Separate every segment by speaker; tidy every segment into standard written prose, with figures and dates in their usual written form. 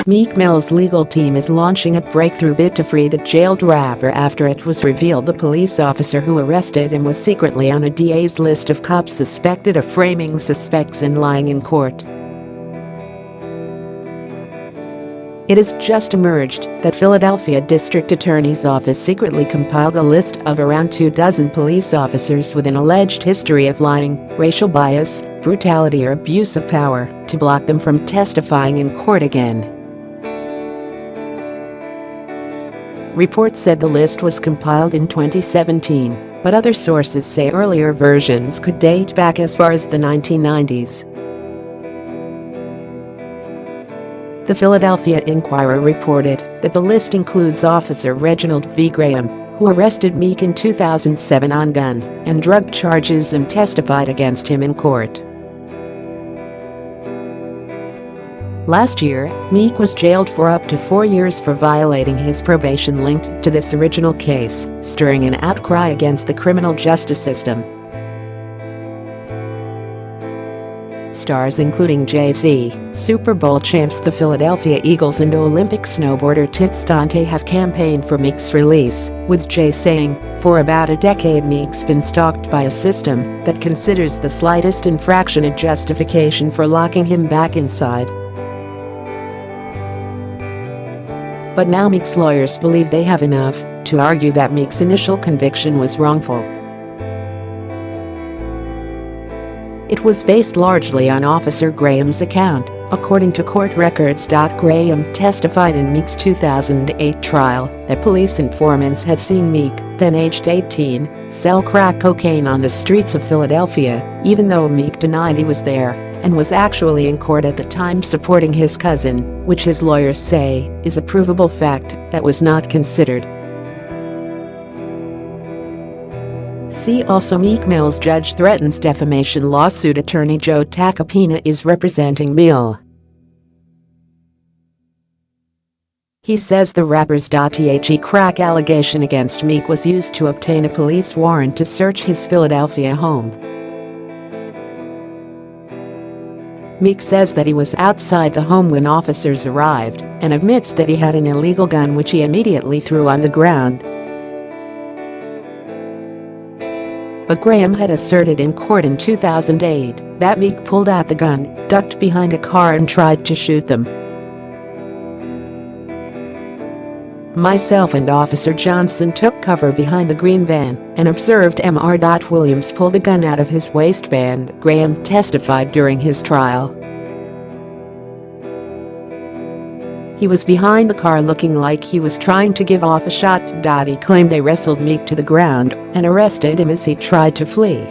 Speaker 1: Meek Mill's legal team is launching a breakthrough bid to free the jailed rapper after it was revealed the police officer who arrested him was secretly on a DA's list of cops suspected of framing suspects and lying in court. It has just emerged that Philadelphia District Attorney's Office secretly compiled a list of around 24 police officers with an alleged history of lying, racial bias, brutality or abuse of power to block them from testifying in court again. Reports said the list was compiled in 2017, but other sources say earlier versions could date back as far as the 1990s. The Philadelphia Inquirer reported that the list includes Officer Reginald V.Graham, who arrested Meek in 2007 on gun and drug charges and testified against him in court. Last year, Meek was jailed for up to 4 years for violating his probation linked to this original case, stirring an outcry against the criminal justice system. Stars including Jay-Z, Super Bowl champs the Philadelphia Eagles and Olympic snowboarder Tit Stante have campaigned for Meek's release, with Jay saying, "For about a decade Meek's been stalked by a system that considers the slightest infraction a justification for locking him back inside." But now Meek's lawyers believe they have enough to argue that Meek's initial conviction was wrongful. It was based largely on Officer Graham's account, according to court records.Graham testified in Meek's 2008 trial that police informants had seen Meek, then aged 18, sell crack cocaine on the streets of Philadelphia, even though Meek denied he was there and was actually in court at the time supporting his cousin, which his lawyers say is a provable fact that was not considered. See also Meek Mill's judge threatens defamation lawsuit. Attorney Joe Tacopina is representing Mill.He says the rapper's.The crack allegation against Meek was used to obtain a police warrant to search his Philadelphia home. Meek says that he was outside the home when officers arrived and admits that he had an illegal gun which he immediately threw on the ground. But Graham had asserted in court in 2008 that Meek pulled out the gun, ducked behind a car and tried to shoot them. "Myself and Officer Johnson took cover behind the green van and observed Mr.Williams pull the gun out of his waistband," Graham testified during his trial. "He was behind the car looking like he was trying to give off a shot." He claimed they wrestled Meek to the ground and arrested him as he tried to flee.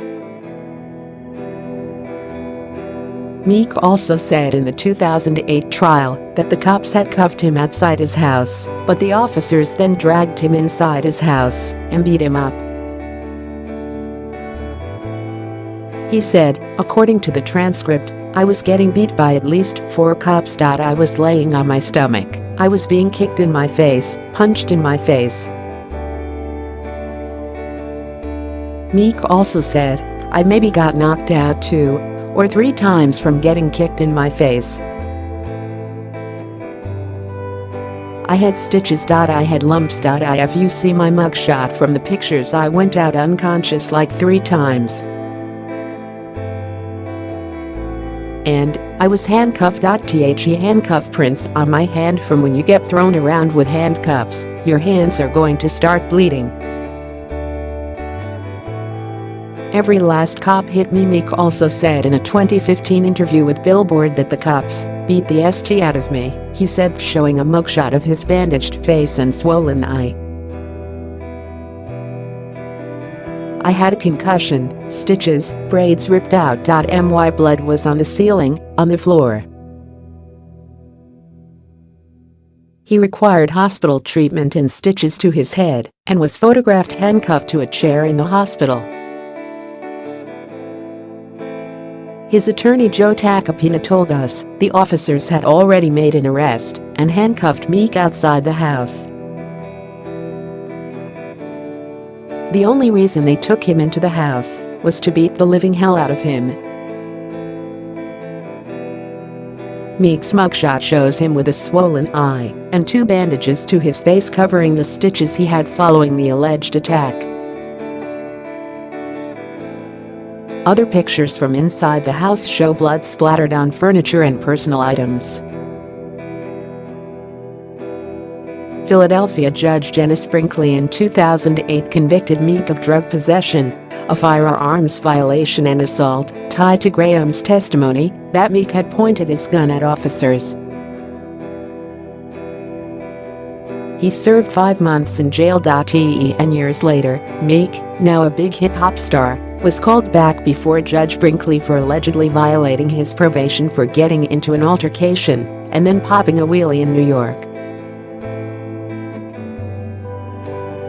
Speaker 1: Meek also said in the 2008 trial that the cops had cuffed him outside his house, but the officers then dragged him inside his house and beat him up. He said, according to the transcript, "I was getting beat by at least 4 cops. I was laying on my stomach. I was being kicked in my face, punched in my face." Meek also said, "I maybe got knocked out 2 or 3 times from getting kicked in my face. I had stitches. I had lumps.If. If you see my mugshot from the pictures, I went out unconscious like 3 times. And I was handcuffed. The handcuff prints on my hand from when you get thrown around with handcuffs, your hands are going to start bleeding. Every last cop hit me." Meek also said in a 2015 interview with Billboard that the cops beat the st out of me, he said, showing a mugshot of his bandaged face and swollen eye. "I had a concussion, stitches, braids ripped out. My blood was on the ceiling, on the floor." He required hospital treatment and stitches to his head and was photographed handcuffed to a chair in the hospital. His attorney Joe Tacopina told us the officers had already made an arrest and handcuffed Meek outside the house. The only reason they took him into the house was to beat the living hell out of him. Meek's mugshot shows him with a swollen eye and 2 bandages to his face covering the stitches he had following the alleged attack. Other pictures from inside the house show blood splattered on furniture and personal items. Philadelphia Judge Janice Brinkley in 2008 convicted Meek of drug possession, a firearms violation and assault, tied to Graham's testimony that Meek had pointed his gun at officers. He served 5 months in jail.He, and years later, Meek, now a big hip-hop star, was called back before Judge Brinkley for allegedly violating his probation for getting into an altercation and then popping a wheelie in New York.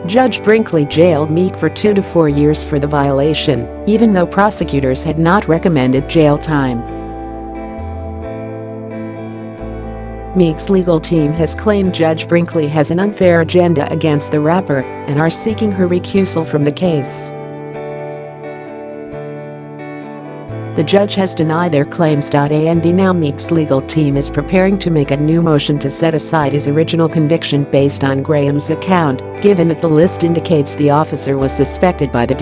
Speaker 1: Judge Brinkley jailed Meek for 2 to 4 years for the violation, even though prosecutors had not recommended jail time. Meek's legal team has claimed Judge Brinkley has an unfair agenda against the rapper and are seeking her recusal from the case. The judge has denied their claims. And now Meek's legal team is preparing to make a new motion to set aside his original conviction based on Graham's account, given that the list indicates the officer was suspected by the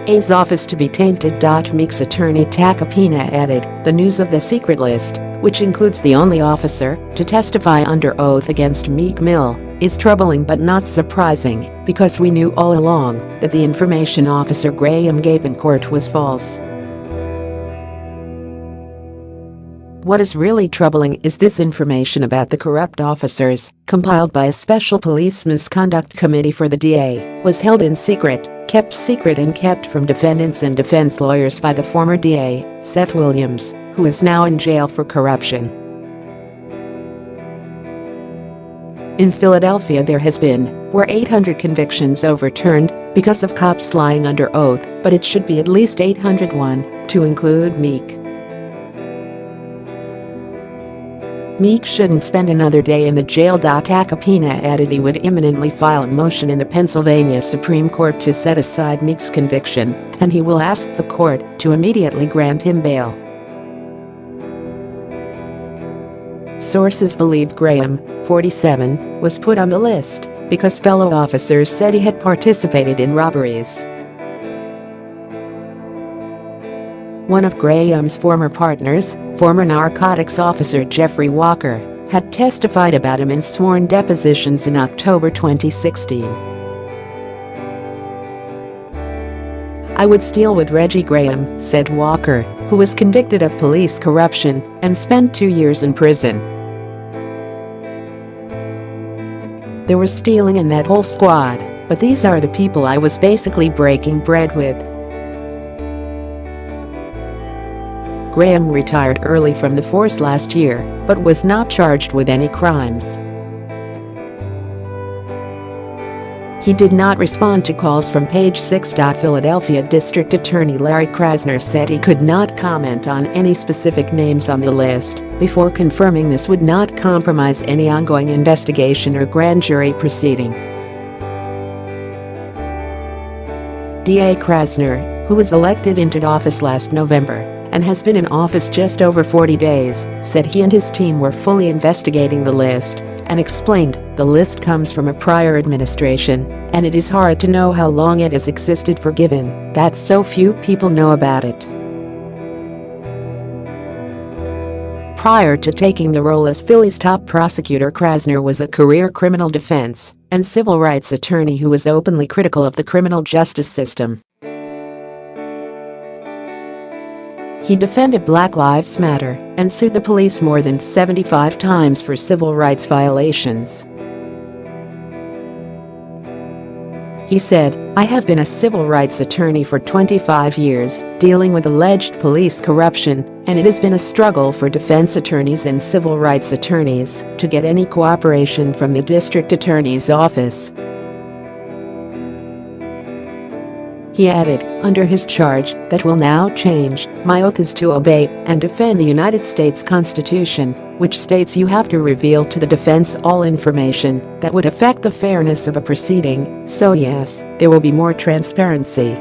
Speaker 1: DA's office to be tainted. Meek's attorney Tacopina added, "The news of the secret list, which includes the only officer to testify under oath against Meek Mill, is troubling but not surprising, because we knew all along that the information Officer Graham gave in court was false. What is really troubling is this information about the corrupt officers, compiled by a special police misconduct committee for the DA, was held in secret, kept secret and kept from defendants and defense lawyers by the former DA, Seth Williams, who is now in jail for corruption." In Philadelphia there were 800 convictions overturned because of cops lying under oath, but it should be at least 801 to include Meek. Meek shouldn't spend another day in the jail. Tacopina added he would imminently file a motion in the Pennsylvania Supreme Court to set aside Meek's conviction, and he will ask the court to immediately grant him bail. Sources believe Graham, 47, was put on the list because fellow officers said he had participated in robberies. One of Graham's former partners, former narcotics officer Jeffrey Walker, had testified about him in sworn depositions in October 2016. "I would steal with Reggie Graham," said Walker, who was convicted of police corruption and spent 2 years in prison. "There was stealing in that whole squad, but these are the people I was basically breaking bread with." Graham retired early from the force last year, but was not charged with any crimes. He did not respond to calls from page 6. Philadelphia District Attorney Larry Krasner said he could not comment on any specific names on the list before confirming this would not compromise any ongoing investigation or grand jury proceeding. DA Krasner, who was elected into office last November and has been in office just over 40 days, said he and his team were fully investigating the list and explained the list comes from a prior administration, and it is hard to know how long it has existed for given that so few people know about it. Prior to taking the role as Philly's top prosecutor, Krasner was a career criminal defense and civil rights attorney who was openly critical of the criminal justice system. He defended Black Lives Matter and sued the police more than 75 times for civil rights violations. He said, "I have been a civil rights attorney for 25 years, dealing with alleged police corruption, and it has been a struggle for defense attorneys and civil rights attorneys to get any cooperation from the district attorney's office." He added, "Under his charge, that will now change. My oath is to obey and defend the United States Constitution, which states you have to reveal to the defense all information that would affect the fairness of a proceeding, so yes, there will be more transparency."